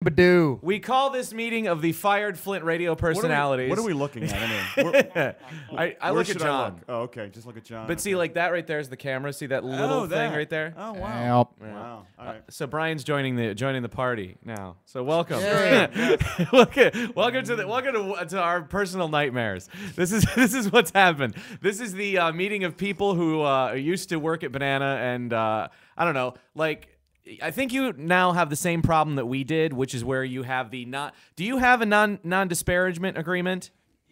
Badoo. We call this meeting of the fired Flint radio personalities. What are we looking at? I mean, I look at John. Look? Oh, okay. Just look at John. But see, like that right there is the camera. See that little thing right there? Oh, wow. Yep. Wow. All right. So Brian's joining the party now. So welcome. Yeah. welcome to our personal nightmares. This is what's happened. This is the meeting of people who used to work at Banana, and I don't know, like. I think you now have the same problem that we did, which is where you have the not. Do you have a non-disparagement agreement?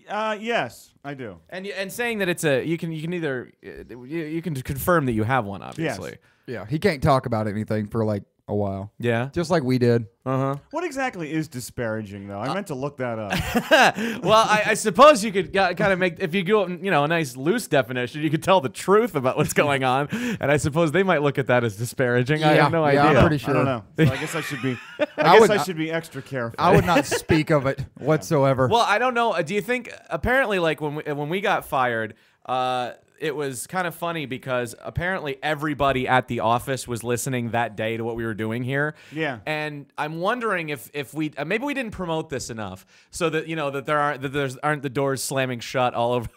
Yes, I do. And saying that it's a you can either you can confirm that you have one, obviously. Yes. Yeah, he can't talk about anything for like a while. Yeah. Just like we did. What exactly is disparaging, though? I meant to look that up. Well, I suppose you could kind of make, if you go, a nice loose definition, you could tell the truth about what's going on, and I suppose they might look at that as disparaging. I have no idea. I'm pretty sure. I don't know. So I guess I should be. I should be extra careful. I would not speak of it whatsoever. Well, I don't know. Do you think apparently, like when we got fired, it was kind of funny because apparently everybody at the office was listening that day to what we were doing here. Yeah. And I'm wondering if we maybe we didn't promote this enough so that there aren't the doors slamming shut all over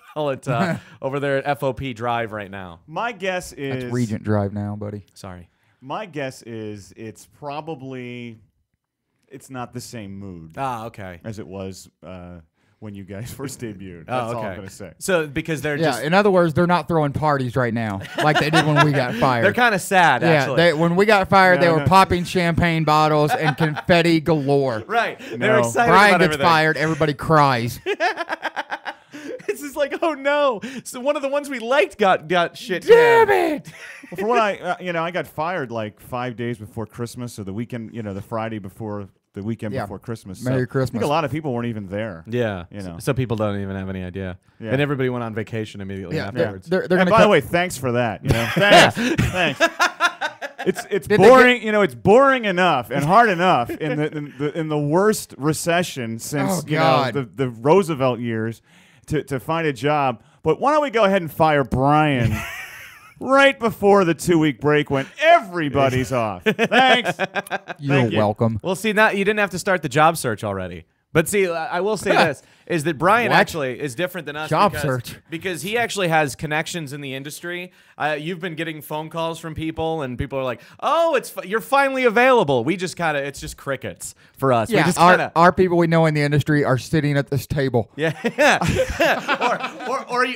over there at FOP Drive right now. My guess is That's Regent Drive now, buddy. Sorry. My guess is it's not the same mood Okay. as it was when you guys first debuted. That's Oh, okay. all I'm gonna say. So because they're Yeah, just in other words, they're not throwing parties right now like they did when we got fired. they're kind of sad actually. Yeah, when we got fired, No, they were no. popping champagne bottles and confetti galore. Right. They're No. excited Brian about gets everything. fired, everybody cries. It's just like, oh no! So one of the ones we liked got shit. Damn canned. it! Well, for what I got fired like 5 days before Christmas, or the weekend, the Friday before the weekend Yeah. before Christmas. Merry I think Christmas. a lot of people weren't even there. Yeah. You know. So people don't even have any idea. Yeah. And everybody went on vacation immediately Yeah, afterwards. they're And gonna. by the way, thanks for that. Thanks, thanks. It's Did they boring. It's boring enough and hard enough in the worst recession since Oh, God. the Roosevelt years to find a job. But why don't we go ahead and fire Brian right before the 2-week break when everybody's off? Thanks. You're Thank you. welcome. Well, see, now you didn't have to start the job search already. But see, I will say this, is that Brian What? actually is different than us. Job because, search. Because he actually has connections in the industry. You've been getting phone calls from people, and people are like, oh, you're finally available. We just kind of, it's just crickets for us. Yeah, we just kinda, our people we know in the industry are sitting at this table. Yeah,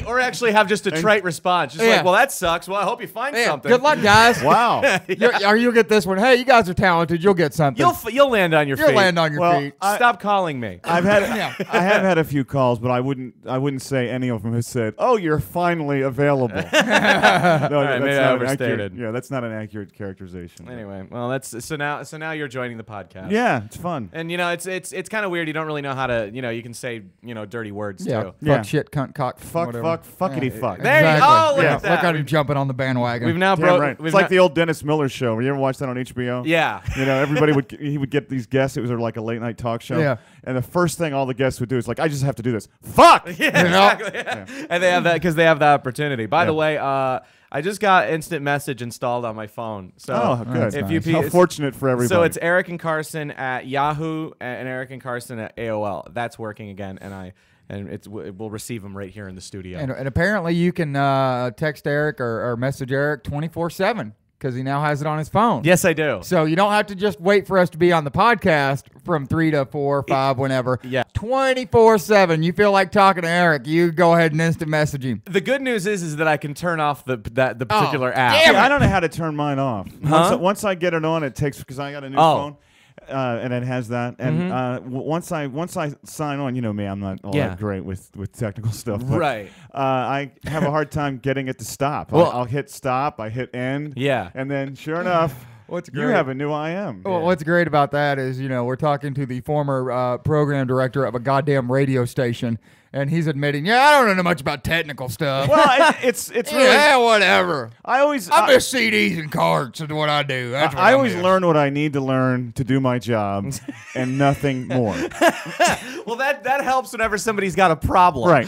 or actually have just a trite response, just Yeah. like, well, that sucks. Well, I hope you find Yeah, something. good luck, guys. Wow. You'll get this one. Hey, you guys are talented. You'll get something. You'll land on your You'll feet. land on your Well, feet. Stop calling me. I have had a few calls, but I wouldn't say any of them have said, "Oh, you're finally available." No, right, maybe I overstated. Yeah, that's not an accurate characterization. Anyway, well, that's so now you're joining the podcast. Yeah, it's fun. And it's kind of weird. You don't really know how to, you can say, dirty words Yeah, too. fuck, Yeah. shit, cunt, cock, Fuck, whatever. fuckity fuck. There you Exactly. go. Look Yeah, at that. Look at him jumping on the bandwagon. We've now Damn broke. right. We've It's like now- the old Dennis Miller show. You ever watch that on HBO? Yeah. Everybody would get these guests. It was like a late night talk show. Yeah. And the first thing all the guests would do is like, I just have to do this. Fuck. Yeah, exactly. Yeah. And they have that because they have the opportunity. By the Yeah. way, I just got instant message installed on my phone. So Oh, good. That's if nice. you How fortunate for everybody. So it's Eric and Carson at Yahoo and Eric and Carson at AOL. That's working again, and it will receive them right here in the studio. And apparently you can text Eric or message Eric 24/7 because he now has it on his phone. Yes, I do. So you don't have to just wait for us to be on the podcast from 3 to 4 or 5, whenever. Yeah. 24/7. You feel like talking to Eric, you go ahead and instant message him. The good news is that I can turn off the particular app. damn I don't know how to turn mine off. Huh? Once I get it on, it takes because I got a new Oh. phone. And it has that, and once I sign on, you know me, I'm not all Yeah. that great with technical stuff, but, Right. I have a hard time getting it to stop. Well- I'll hit stop, I hit end, Yeah. and then sure enough, What's you great? have a new IM. Well, what's great about that is, we're talking to the former program director of a goddamn radio station, and he's admitting, I don't know much about technical stuff. Well, it's really. Yeah, whatever. I miss CDs and cards is what I do. That's what I I always miss. learn what I need to learn to do my job, and nothing more. Well, that helps whenever somebody's got a problem. Right.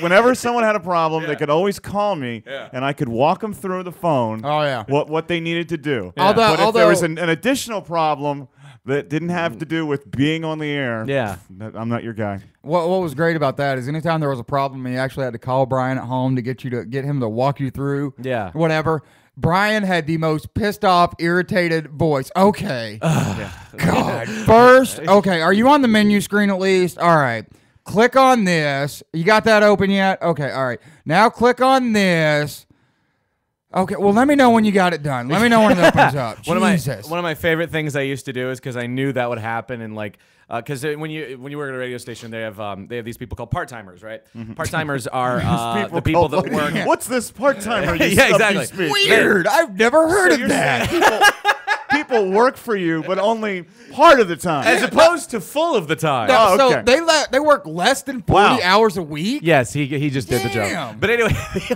Whenever someone had a problem, they could always call me, and I could walk them through the phone. Oh, yeah. What they needed to do. Although- But if there was an additional problem, that didn't have to do with being on the air. Yeah. I'm not your guy. What was great about that is anytime there was a problem, he actually had to call Brian at home to get him to walk you through. Yeah. Whatever. Brian had the most pissed off, irritated voice. Okay. God. First, okay, are you on the menu screen at least? All right. Click on this. You got that open yet? Okay, all right. Now click on this. Okay, well, let me know when you got it done. Let me know when it opens up. One Jesus. of my favorite things I used to do is because I knew that would happen, and like because when you work at a radio station, they have these people called part timers, right? Part timers are the people that work. What's this part timer? Yeah, exactly. Weird. I've never heard of that. People work for you, but only part of the time. As opposed to full of the time. No, Oh, okay. So they work less than 40 Wow. hours a week? Yes, he just did the joke. Damn. But anyway,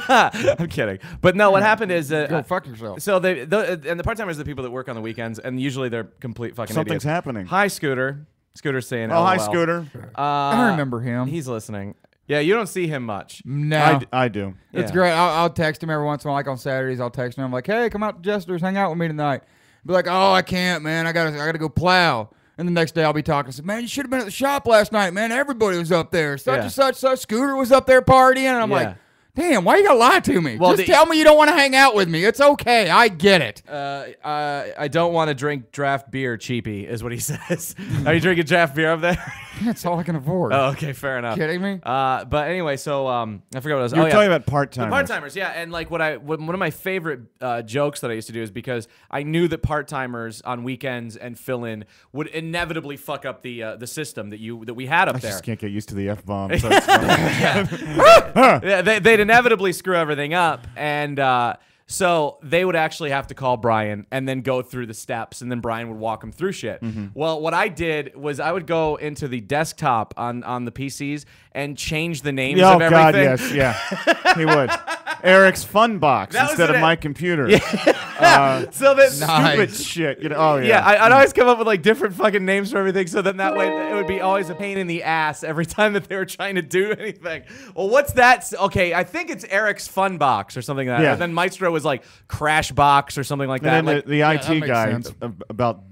I'm kidding. But no, what happened is Go fuck yourself. so and the part timers are the people that work on the weekends, and usually they're complete fucking Something's idiots. happening. Hi, Scooter. Scooter's saying, Oh, hi, LOL. Scooter. I remember him. He's listening. Yeah, you don't see him much. No. I do. It's Yeah. great. I'll text him every once in a while. Like on Saturdays, I'll text him. I'm like, hey, come out to Jester's, hang out with me tonight. Be like, oh, I can't, man. I gotta go plow. And the next day I'll be talking. I said, man, you should have been at the shop last night, man. Everybody was up there. Such Yeah. and such. Scooter was up there partying. And I'm Yeah. like, damn, why you gotta lie to me? Well, Just tell me you don't want to hang out with me. It's okay. I get it. I don't want to drink draft beer, cheapy, is what he says. Are you drinking draft beer up there? That's all I can afford. Oh, okay, fair enough. Kidding me? But anyway, so I forgot what I was. You were oh, yeah. talking about part-timers. The part-timers, yeah, and like one of my favorite jokes that I used to do is because I knew that part-timers on weekends and fill-in would inevitably fuck up the system that we had up I there. just can't get used to the F-bomb. So it's fine. Yeah, they'd inevitably screw everything up, and so they would actually have to call Brian and then go through the steps, and then Brian would walk them through shit. Well, what I did was I would go into the desktop on the PCs and change the names Oh, of everything. God, yes, yeah. He would. Eric's Fun Box That was instead of it. my computer. So that Stupid shit. You know, oh, yeah. Yeah, I'd always come up with like different fucking names for everything, so then that way it would be always a pain in the ass every time that they were trying to do anything. Well, what's that? Okay, I think it's Eric's Fun Box or something like that. Yeah. And then Maestro was like Crash Box or something like that. And then Like, the that IT makes guy sense. about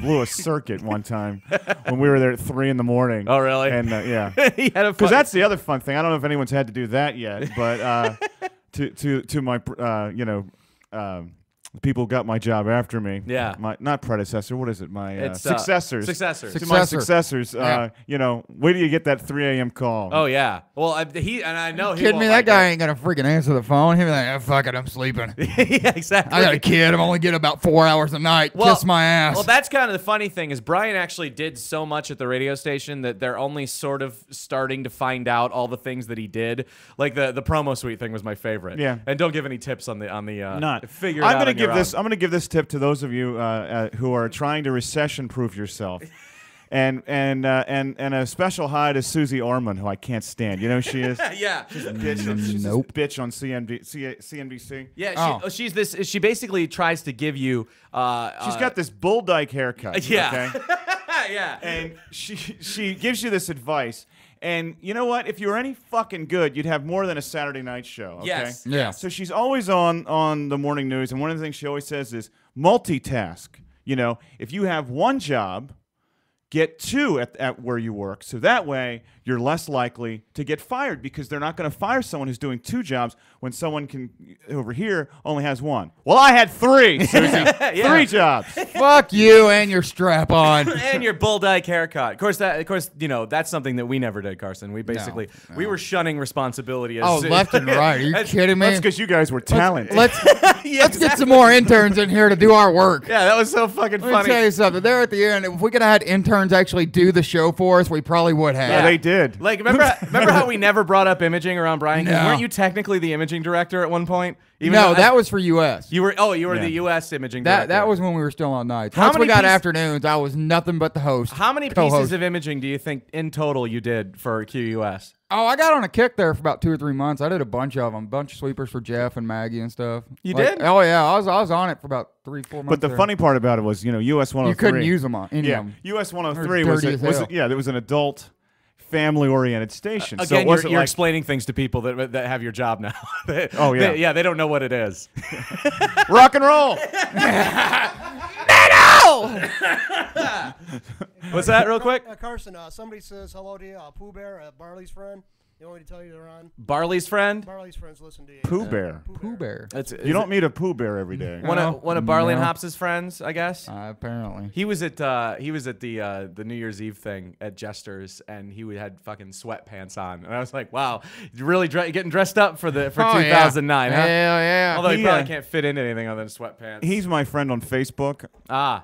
blew a circuit one time when we were there at 3 in the morning. Oh, really? And yeah. he had a Because that's the other fun thing. I don't know if anyone's had to do that yet, but to my people who got my job after me. Yeah. My not predecessor. What is it? My It's, successors. Successors. To my Successor. successors. Yeah. Wait till you get that 3 a.m. call. Oh yeah. Well, I know he Kidding won't me? like That guy ain't gonna freaking answer the phone. He'll be like, oh, fuck it, I'm sleeping. it. Yeah, exactly. I got a kid. I'm only getting about 4 hours a night. Kiss my ass. Well, that's kind of the funny thing is Brian actually did so much at the radio station that they're only sort of starting to find out all the things that he did. Like the promo suite thing was my favorite. Yeah. And don't give any tips on the Not. figure it I'm out gonna on your give this. own. I'm going to give this tip to those of you who are trying to recession-proof yourself, and a special hi to Susie Orman, who I can't stand. You know who she is. Yeah. She's this Nope. bitch on CNBC. Yeah, she basically tries to give you She's got this bull dyke haircut. Yeah. Okay? yeah. And she gives you this advice. And you know what? If you were any fucking good, you'd have more than a Saturday night show. Okay? Yes. Yeah. So she's always on the morning news, and one of the things she always says is multitask. You know, if you have one job, get two at where you work. So that way, you're less likely to get fired because they're not going to fire someone who's doing two jobs when someone over here only has one. Well, I had three, Susie. Yeah. 3 jobs. Fuck you and your strap on. And your bull dyke haircut. Of course, that's something that we never did, Carson. We basically we were shunning responsibility. As Oh, left and right. Are you kidding me? That's because you guys were talented. Let's get some more interns in here to do our work. Yeah, that was so fucking Let me funny. tell you something. There at the end, if we could have had interns actually do the show for us, we probably would have. Yeah, they did. Like, remember how we never brought up imaging around Brian? 'Cause No. weren't you technically the imaging director at one point? No, though that was for U.S. you were. Oh, you were Yeah. the U.S. imaging director. That was when we were still on nights. How Once we many got pieces- afternoons, I was nothing but the host. How many co-host. pieces of imaging do you think in total you did for QUS? Oh, I got on a kick there for about 2 or 3 months. I did a bunch of them, a bunch of sweepers for Jeff and Maggie and stuff. You Like, did? Oh yeah, I was on it for about 3-4 months. But the there. funny part about it was, US 103. you couldn't use them on any Yeah, of them. US They're 103 dirty as hell. there was an adult, family-oriented station. so it Again, wasn't you're like explaining things to people that have your job now. Oh, yeah. They don't know what it is. rock and roll. Oh! What's that, real quick? Carson, somebody says hello to you. Pooh Bear, Barley's friend. They want me to tell you they're on. Barley's friend? Barley's friends listen to you. Pooh Bear. Pooh Bear. You don't meet a Pooh Bear every day. One of Barley and No. Hops' friends, I guess. Apparently. He was at the New Year's Eve thing at Jester's, and he had fucking sweatpants on, and I was like, "Wow, you're really getting dressed up for 2009, huh?" Hell yeah. Although he He, probably can't fit into anything other than sweatpants. He's my friend on Facebook,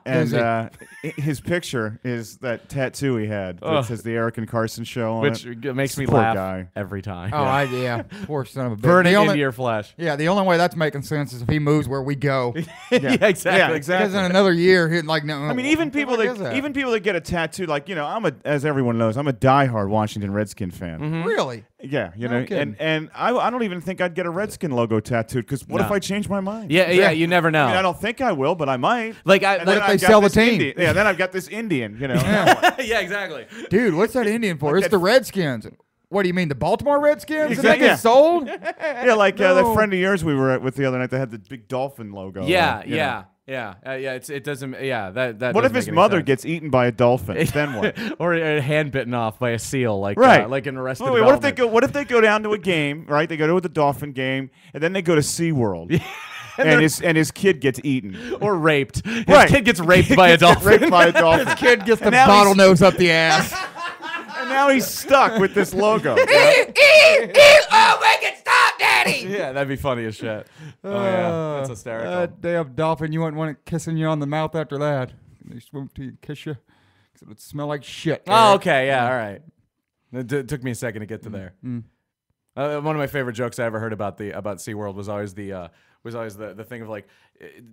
Is he? and his picture is that tattoo he had that Ugh. says the Eric and Carson show on which it. makes me Poor laugh guy. every time. Oh, yeah. Poor son of a bitch. Burning The into only- your flesh. Yeah, the only way that's making sense is if he moves where we go. Yeah, exactly. Yeah, Because exactly. in another year, he'd like, no. I mean, even what the people fuck is that get a tattoo, like, you know, as everyone knows, I'm a diehard Washington Redskin fan. Mm-hmm. Really? Yeah, you No know, kidding. and I don't even think I'd get a Redskin logo tattooed because what No. if I change my mind? Yeah, you never know. I mean, I don't think I will, but I might. Like And What then if I've they got sell the this team? Indian- Yeah, then I've got this Indian, you know. yeah, exactly. Dude, what's that Indian for? Like It's that- the Redskins. What do you mean, the Baltimore Redskins? Did that Exactly, get yeah. sold? Yeah, like No. that friend of yours we were with the other night that had the big dolphin logo. Yeah, you know. yeah. It doesn't. Yeah, that. What if doesn't his make any mother sense. gets eaten by a dolphin? Then what? or a hand bitten off by a seal, like Right. like in Arrested Wait, what if they Development. What if they go down to a game? Right, they go to the dolphin game, and then they go to SeaWorld, and his kid gets eaten. or raped? His Right. kid gets raped by a dolphin. Raped by a dolphin. Kid gets the now bottle he's- nose up the ass. And now he's stuck with this logo. Oh, make it stop, Daddy! Yeah, that'd be funny as shit. Oh yeah, that's hysterical. That damn dolphin, you wouldn't want it kissing you on the mouth after that. They swim to you and kiss you. 'Cause it would smell like shit. Oh, Eric. okay, yeah, all right. It took me a second to get to there. One of my favorite jokes I ever heard about SeaWorld was always the thing of like,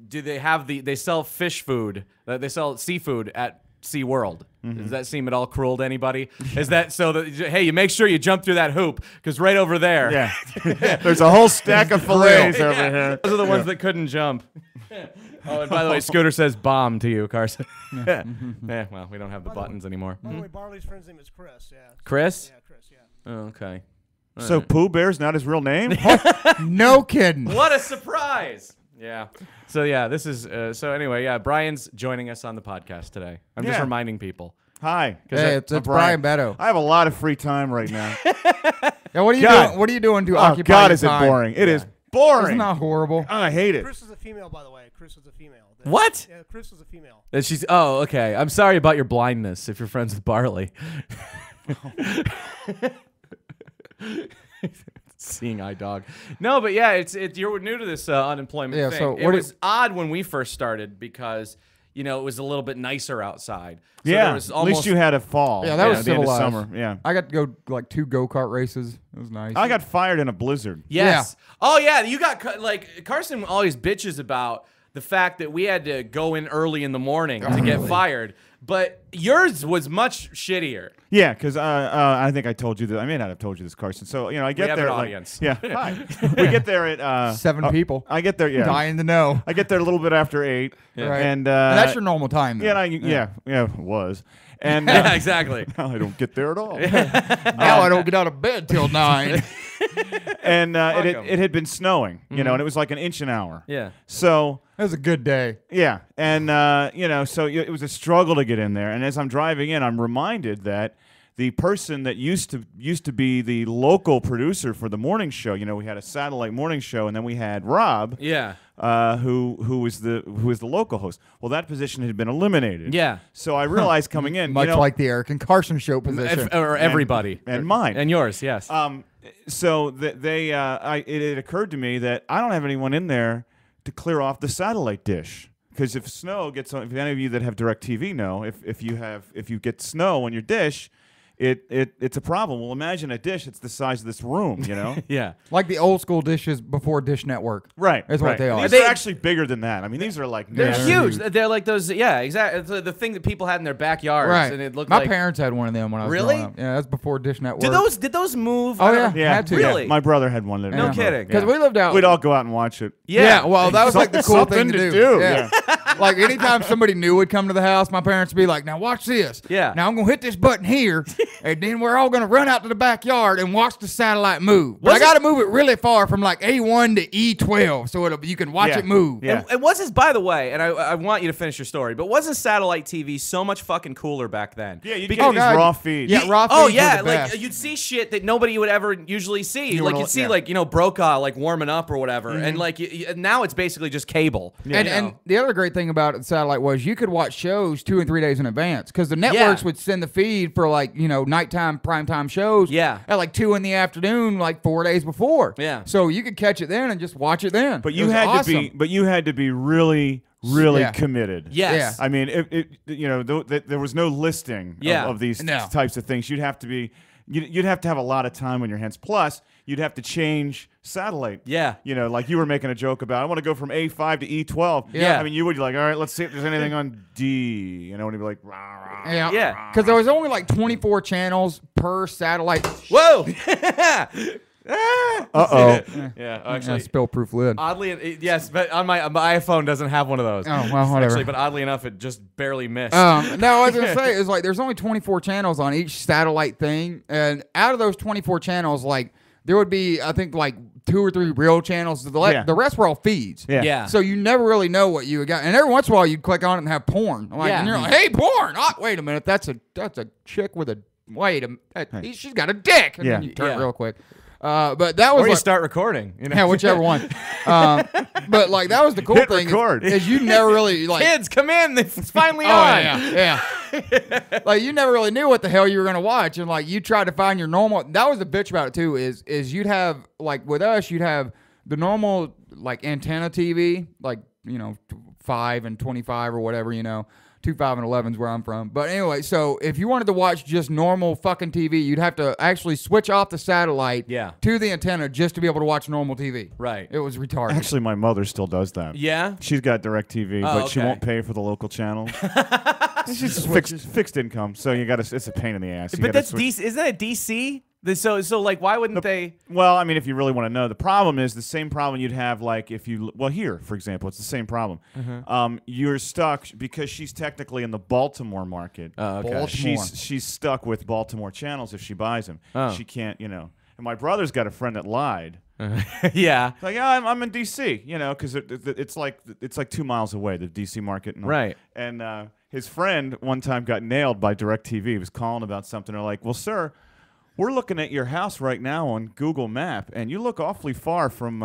do they have they sell fish food? They sell seafood at SeaWorld. Does that seem at all cruel to anybody? Is that so that, hey, you make sure you jump through that hoop because right over there, Yeah. There's a whole stack of fillets over here. those are the ones that couldn't jump. Oh, and by the way, Scooter says bomb to you, Carson. Yeah, well, we don't have the buttons anymore. By the way, Barley's friend's name is Chris. Yeah. Chris? Yeah, Chris. Yeah. Oh, okay. So Pooh Bear's not his real name? No kidding. What a surprise! Yeah. So yeah, this is so anyway. Yeah, Brian's joining us on the podcast today. I'm just Yeah. reminding people. Hi. Hey, it's I'm Brian Beto. I have a lot of free time right now. Yeah, what are you God. doing? What are you doing to Oh, occupy God, your is it time? boring. It is boring. Isn't that horrible? Oh, I hate it. Chris is a female, by the way. Chris is a female. What? Yeah, Chris is a female. And she's okay. I'm sorry about your blindness. If you're friends with Barley. Seeing eye dog. No, but yeah, you're new to this unemployment Yeah, thing. so It what was odd when we first started because it was a little bit nicer outside. So Yeah. there was At almost, least you had a fall. Yeah, that was the end of civilized. summer. Yeah. I got to go like 2 go-kart races. It was nice. I got fired in a blizzard. Yes. Oh yeah, you got like Carson always bitches about the fact that we had to go in early in the morning to get fired, but yours was much shittier. Yeah, because I think I told you that. I may not have told you this, Carson. So I get have there. an at, audience. Hi. We get there at 7 people. I get there. Yeah. Dying to know. I get there a little bit after 8. Right. And that's your normal time. Though. yeah, it was. And Yeah, exactly. now I don't get there at all. Now I don't get out of bed till 9. And Fuck 'em. it had been snowing, and it was like an inch an hour. Yeah. So That was a good day. yeah, and so it was a struggle to get in there. And as I'm driving in, I'm reminded that the person that used to be the local producer for the morning show, we had a satellite morning show, and then we had Rob, Yeah. who was the local host. Well, that position had been eliminated. Yeah. So I realized coming in, Much like the Eric and Carson show position. Or everybody. and mine. And yours, yes. So it had occurred to me that I don't have anyone in there to clear off the satellite dish. Because if snow gets on, if any of you that have DirecTV know, if you get snow on your dish, it's a problem. Well, imagine a dish that's the size of this room, yeah. Like the old school dishes before Dish Network. Right. That's what they are. These They- are actually bigger than that. I mean, these are like They're massive. huge. They're like those, yeah, exactly. It's the thing that people had in their backyards. Right. And it looked My like. parents had one of them when I was Really? growing up. Yeah, that's before Dish Network. Did those move? Oh, I yeah. don't- Yeah, Had to. Really? Yeah. My brother had one. No kidding. Because we lived out. We'd all go out and watch it. Yeah, well, that was like the cool Something thing to do. Oh, Yeah. like anytime somebody new would come to the house, my parents would be like, "Now watch this. Yeah. Now I'm gonna hit this button here, and then we're all gonna run out to the backyard and watch the satellite move. But I got to move it really far from like A1 to E12, so you can watch it move. Yeah. And was this, by the way, and I want you to finish your story, but wasn't satellite TV so much fucking cooler back then? Yeah, you get Because- these raw feeds. Yeah, raw Oh feeds yeah, were the best. like you'd see shit that nobody would ever usually see. You Like were- you'd see yeah. like Brokaw like warming up or whatever, and like now it's basically just cable. And the other great thing about the satellite was you could watch shows 2 and 3 days in advance because the networks would send the feed for like nighttime primetime shows at like 2 in the afternoon like 4 days before. Yeah. So you could catch it then and just watch it then. But It you was had awesome. to be really Yeah. committed. Yes. I mean, there was no listing of these types of things. You'd have to be. You'd have to have a lot of time on your hands. Plus, you'd have to change satellite. Yeah. Like you were making a joke about, I want to go from A5 to E12. Yeah. I mean, you would be like, all right, let's see if there's anything on D. And you'd be like, rah, rah. Yeah. Because there was only like 24 channels per satellite. Whoa. Uh-oh. Yeah. Yeah, Actually, spill-proof lid. oddly, yes, but on my iPhone doesn't have one of those. Oh, well, whatever. Actually, but oddly enough, it just barely missed. No, I was gonna say is like there's only 24 channels on each satellite thing, and out of those 24 channels, like there would be I think like 2 or 3 real channels. The rest were all feeds. Yeah. Yeah. So you never really know what you got, and every once in a while you'd click on it and have porn. Like, Yeah. and you're like, hey, porn! Oh, wait a minute, that's a chick with a she's got a dick. And then you turn it Yeah. real quick. But that was or you like, start recording. yeah, whichever one. But like that was the cool Hit thing record. is you never really like. Kids, come in. It's finally Oh on. yeah. Like you never really knew what the hell you were gonna watch, and like you tried to find your normal. That was the bitch about it too. Is you'd have like with us, you'd have the normal like antenna TV, like 5 and 25 or whatever, 2, 5, and 11's where I'm from. But anyway, so if you wanted to watch just normal fucking TV, you'd have to actually switch off the satellite to the antenna just to be able to watch normal TV. Right. It was retarded. Actually, my mother still does that. Yeah. She's got DirecTV, but she okay. won't pay for the local channels. She's fixed income, so it's a pain in the ass. You But gotta that's switch. DC. Isn't that DC? So like, why wouldn't they? Well, I mean, if you really want to know, the problem is the same problem you'd have like if you here, for example, it's the same problem. You're stuck because she's technically in the Baltimore market. Oh, okay. Baltimore. She's stuck with Baltimore channels if she buys them. Oh. She can't, And my brother's got a friend that lied. Yeah. Like, I'm in D.C., because it's like 2 miles away, the D.C. market. And all. Right. And his friend one time got nailed by DirecTV. He was calling about something. They're like, well, sir, we're looking at your house right now on Google Map, and you look awfully far from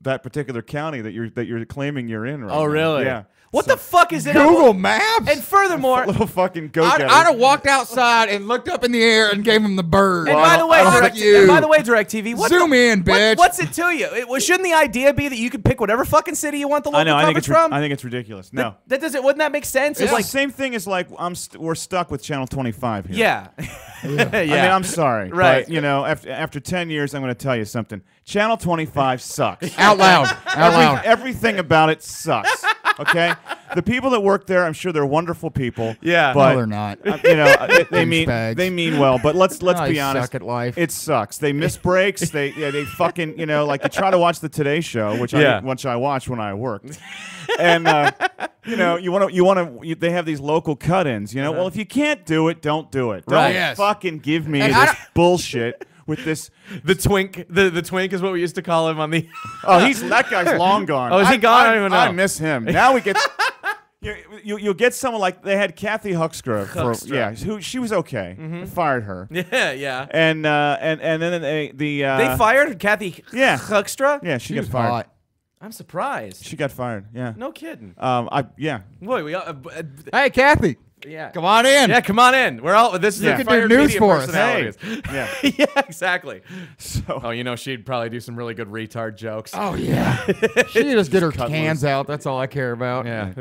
that particular county that you're claiming you're in right now. Oh, really? Yeah. What the fuck is it? Google Maps. And furthermore, Little fucking go I'd getter. have walked outside and looked up in the air and gave him the bird. and by the way, Fuck you. DirecTV, what Zoom in, bitch. What's it to you? Shouldn't the idea be that you could pick whatever fucking city you want the local I know. I think coverage from? I think it's ridiculous. No. That doesn't. Wouldn't that make sense? It's It's like, the same thing as like we're stuck with Channel 25 here. yeah, yeah. I mean, I'm sorry, Right. But after 10 years, I'm going to tell you something. Channel 25 sucks. Out loud. Out loud. Everything about it sucks. Okay, the people that work there, I'm sure they're wonderful people. Yeah. but No, they're not. They mean Douchebags. well. But let's Oh, be you honest. suck at life. It sucks. They miss breaks. They fucking like you try to watch the Today Show, which I watched when I worked, and they have these local cut-ins. Well, if you can't do it, don't do it. Don't Right. Yes. fucking give me And I this don't- bullshit with this. The twink, the twink is what we used to call him on the. Oh, that guy's long gone. Oh, is he gone? I don't even know. I miss him. Now we get. You'll get someone like they had Kathy Huckstra. Who she was okay. They fired her. Yeah. And then They fired Kathy. Yeah. Huckstra. Yeah, she She got was fired. hot. I'm surprised. She got fired. Yeah. No kidding. Yeah. Boy, we Hey, Kathy. yeah. Come on in. Yeah, come on in. We're all. This is Yeah. a You can do fired news media for us. personalities. Yeah. Yeah, exactly. So. Oh, she'd probably do some really good retard jokes. Oh yeah. She just get her cut cans out. That's all I care about. yeah.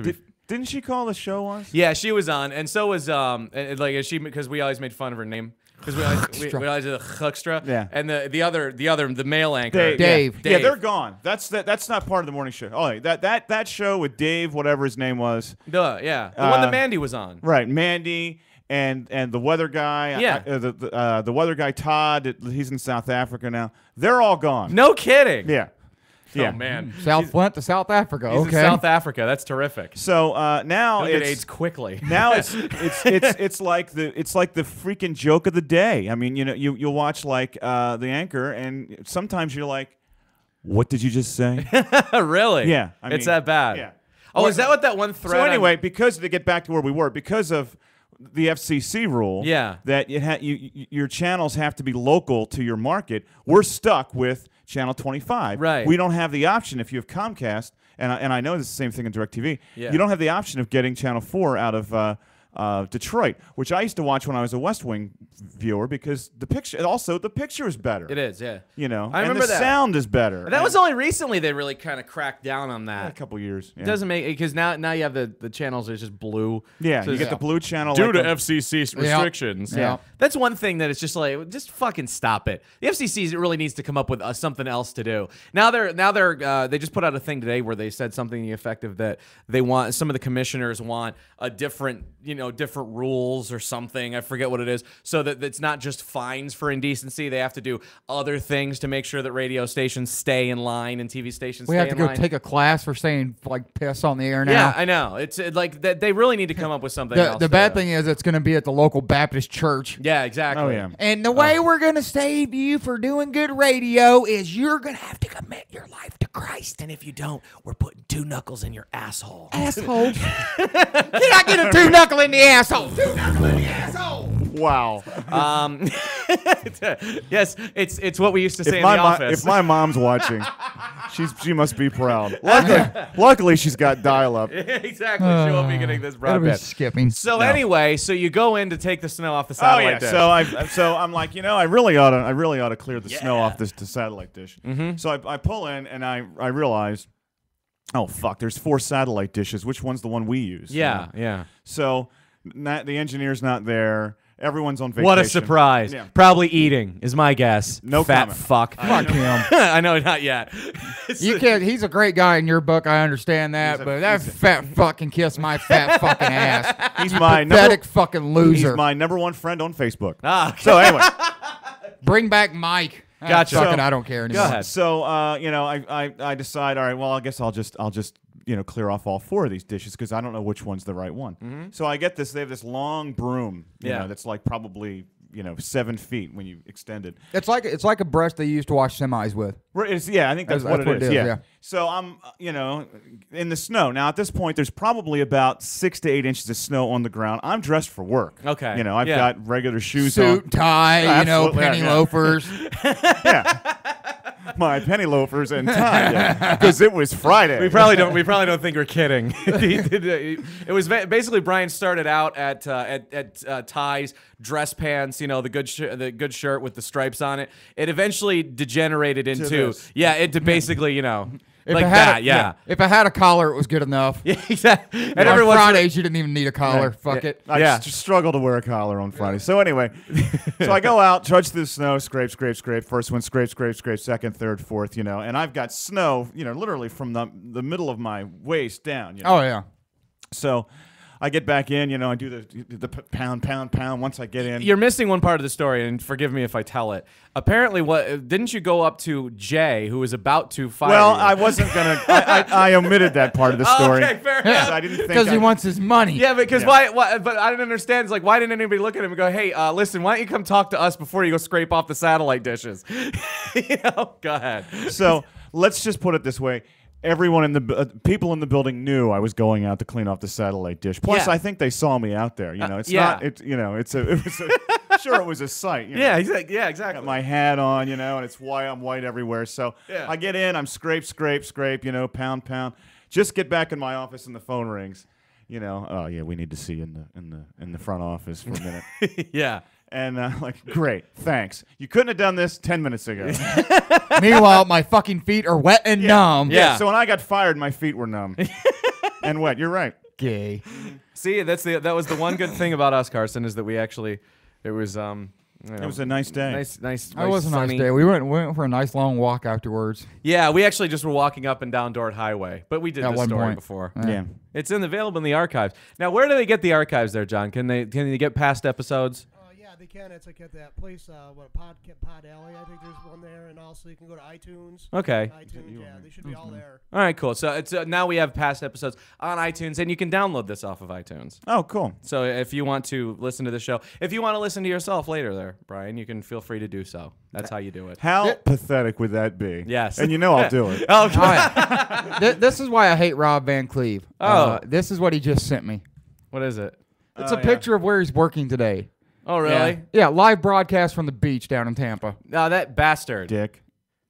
Didn't she call the show once? Yeah, she was on, and so was because we always made fun of her name because we always did the Huckstra. Yeah. And the male anchor. Dave. Yeah, they're gone. That's not part of the morning show. Oh, that show with Dave, whatever his name was. Yeah, the one that Mandy was on. Right, Mandy and the weather guy. Yeah. The weather guy Todd. He's in South Africa now. They're all gone. No kidding. Yeah. Yeah. Oh man, South Flint to South Africa. he's Okay. in South Africa. That's terrific. So now He'll get it's AIDS quickly. now it's like the freaking joke of the day. I mean, you know, you'll watch like the anchor, and sometimes you're like, what did you just say? Really? Yeah, I it's mean, that bad. yeah. Oh, is that what that one thread? So anyway, because to get back to where we were, because of the FCC rule, Yeah. that your channels have to be local to your market, we're stuck with Channel 25. Right. We don't have the option if you have Comcast, and I know it's the same thing in DirecTV. Yeah. You don't have the option of getting Channel 4 out of Detroit, which I used to watch when I was a West Wing viewer because the picture is better. It is, yeah. You know, I and remember the that. sound is better. And that was only recently they really kind of cracked down on a that. couple years. It doesn't make because now you have the channels that's just blue. Yeah, So you it's- get the blue channel. due like to on- FCC restrictions. Yeah. That's one thing that it's just like, just fucking stop it. The FCC really needs to come up with something else to do. Now they just put out a thing today where they said something effective that they want, some of the commissioners want a different rules or something. I forget what it is. So that it's not just fines for indecency. They have to do other things to make sure that radio stations stay in line and TV stations We stay have to in go line. take a class for saying like piss on the air now. Yeah, I know. It's like that. They really need to come up with something else. The bad thing is it's going to be at the local Baptist church. Yeah, exactly. Oh yeah. And the way we're going to save you for doing good radio is you're going to have to commit your life to Christ. And if you don't, we're putting 2 knuckles in your asshole. Asshole. Did I get a 2-knuckle in the asshole? 2-knuckle in the asshole. Wow. Yes, it's what we used to say in my the office. if my mom's watching, she must be proud. Luckily, she's got dial-up. Exactly, she won't be getting this That'll be broadband. skipping. So anyway, so you go in to take the snow off the satellite dish. So I'm like, I really ought to clear the snow off the satellite dish. So I pull in and I realize, oh fuck, there's 4 satellite dishes. Which one's the one we use? Yeah, yeah. So the engineer's not there. Everyone's on vacation. What a surprise. Yeah. Probably eating is my guess. No Fat comment. fuck. Fuck him. I know, not yet. You can't. He's a great guy in your book. I understand that, but that fat fucking kiss my fat fucking ass. He's my Pathetic fucking loser. He's my #1 friend on Facebook. Ah, So anyway. Bring back Mike. Ah, Gotcha. fuck it, So- I don't care anymore. Go ahead. So I decide, all right, well, I guess I'll just clear off all 4 of these dishes because I don't know which one's the right one. So I get this. They have this long broom, that's like probably 7 feet when you extend it. It's like a brush they used to wash semis with. I think that's what it is. Yeah. So I'm in the snow now. At this point, there's probably about 6 to 8 inches of snow on the ground. I'm dressed for work. Okay. I've Yeah. got regular shoes Suit, on. tie, Absolutely, penny yeah. loafers. Yeah. My penny loafers and tie because it was Friday. We probably don't think we're kidding. It was basically Brian started out at ties, dress pants, the good shirt with the stripes on it. It eventually degenerated into this. basically If like it had that. a, Yeah. If it had a collar, it was good enough. Yeah, exactly. And On every once in a- Fridays, you didn't even need a collar. Fuck it. I just struggle to wear a collar on Friday. So anyway, so I go out, trudge through the snow, scrape. First one, scrape. Second, third, fourth, and I've got snow, literally from the middle of my waist down. Oh yeah. So I get back in, I do the pound. Once I get in, You're missing one part of the story, and forgive me if I tell it. Apparently, didn't you go up to Jay, who was about to fire well, you? I wasn't gonna. I omitted that part of the story. Okay, fair because enough. I didn't think Because he wants his money. Yeah, because Yeah. why? But I didn't understand. It's like, why didn't anybody look at him and go, "Hey, listen, why don't you come talk to us before you go scrape off the satellite dishes?" Go ahead. So let's just put it this way. Everyone in the people in the building knew I was going out to clean off the satellite dish. Plus, Yeah. I think they saw me out there. It's yeah. not. Sure, it was a sight. Yeah, exactly. Got my hat on, and it's white. I'm white everywhere. So Yeah. I get in. I'm scrape. Pound. Just get back in my office, and the phone rings. Oh yeah, we need to see you in the front office for a minute. Yeah. And like, great, thanks. You couldn't have done this 10 minutes ago. Meanwhile, my fucking feet are wet and numb. Yeah. So when I got fired, my feet were numb and wet. You're right. Gay. See, that was the one good thing about us, Carson, is that we actually it was It was a nice day. nice. That was a nice sunny- day. We went for a nice long walk afterwards. Yeah, we actually just were walking up and down Dort Highway, but we did At this one story point. before. Yeah. It's available in the archives. Now, where do they get the archives there, John? Can they get past episodes? Yeah, Yeah, they can. It's like at that place, Pod Alley. I think there's one there, and also you can go to iTunes. Okay. iTunes, yeah, they should be all there. All right, cool. So it's now we have past episodes on iTunes, and you can download this off of iTunes. Oh, cool. So if you want to listen to the show, if you want to listen to yourself later there, Brian, you can feel free to do so. That's how you do it. How pathetic would that be? Yes. And you know I'll do it. Oh, All right. This is why I hate Rob Van Cleve. This is what he just sent me. what is it? It's a picture of where he's working today. Oh, really? Yeah, live broadcast from the beach down in Tampa. No, that bastard. Dick.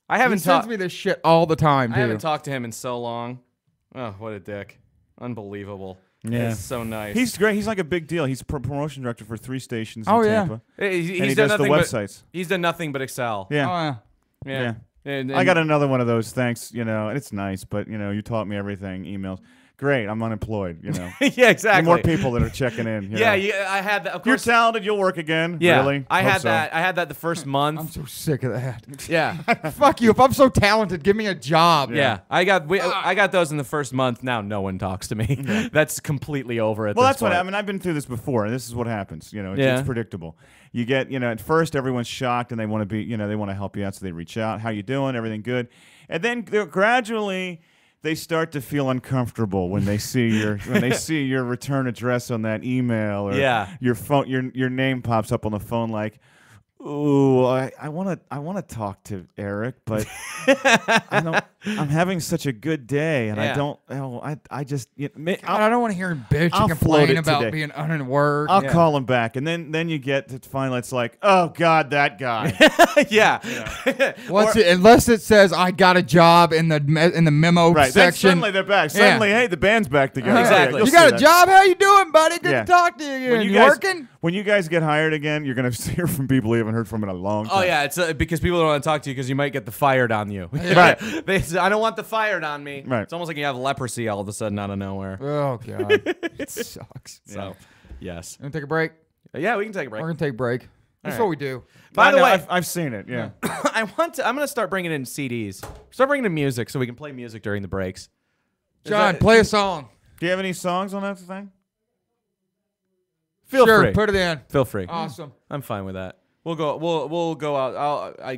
I He haven't sends talked. me this shit all the time, I dude. haven't talked to him in so long. Oh, what a dick! Unbelievable. Yeah. It's so nice. He's great. He's like a big deal. He's promotion director for 3 stations Oh, in yeah. Tampa. He's And he done does the nothing but websites. he's done nothing but excel. Yeah. Oh, yeah. Yeah. And I got another one of those. Thanks. You know, and it's nice, but you know, you taught me everything. Emails. Great. I'm unemployed. You know. yeah, exactly. More people that are checking in. You Yeah, know. yeah. I had that. Of You're course. talented. You'll work again. Yeah, Really? I Hope had so. that. I had that the first I'm month. so sick of that. Yeah. Fuck you. If I'm so talented, give me a job. Yeah, I got those in the first month. Now no one talks to me. That's completely over at Well, this that's what point. I mean. I've been through this before, and this is what happens. You know, it's, Yeah. it's predictable. You get, you know, at first everyone's shocked and they want to be, you know, they want to help you out, so they reach out. How you doing? Everything good? And then gradually they start to feel uncomfortable when they see your return address on that email, or Yeah. your phone, your name pops up on the phone like, ooh, I want to talk to Eric, but I'm having such a good day, and Yeah. I just God, I don't want to hear him bitch I'll and float complain it about today. being unworked. I'll call him back, and then you get to finally it's like, oh God, that guy. yeah. Unless it says I got a job in the memo Right. Then section. suddenly they're back. Suddenly, hey, the band's back together. Exactly. You'll You see got a that. job? How you doing, buddy? Good Yeah. to talk to you. When You, you guys, working? When you guys get hired again, you're gonna hear from people you haven't heard from in a long time. Oh yeah, it's because people don't want to talk to you because you might get the fired on you. Right. They say, I don't want the fired on me. Right. It's almost like you have leprosy all of a sudden out of nowhere. Oh God, it sucks. So, yes. Gonna take a break. Yeah, we can take a break. We're gonna take a break. That's right. what we do. By the I know, way, I've seen it. Yeah. I'm gonna start bringing in CDs. Start bringing in music so we can play music during the breaks. John, play a song. Do you have any songs on that thing? Feel Sure, free. put it in. Feel free. Awesome. I'm fine with that. We'll go out. I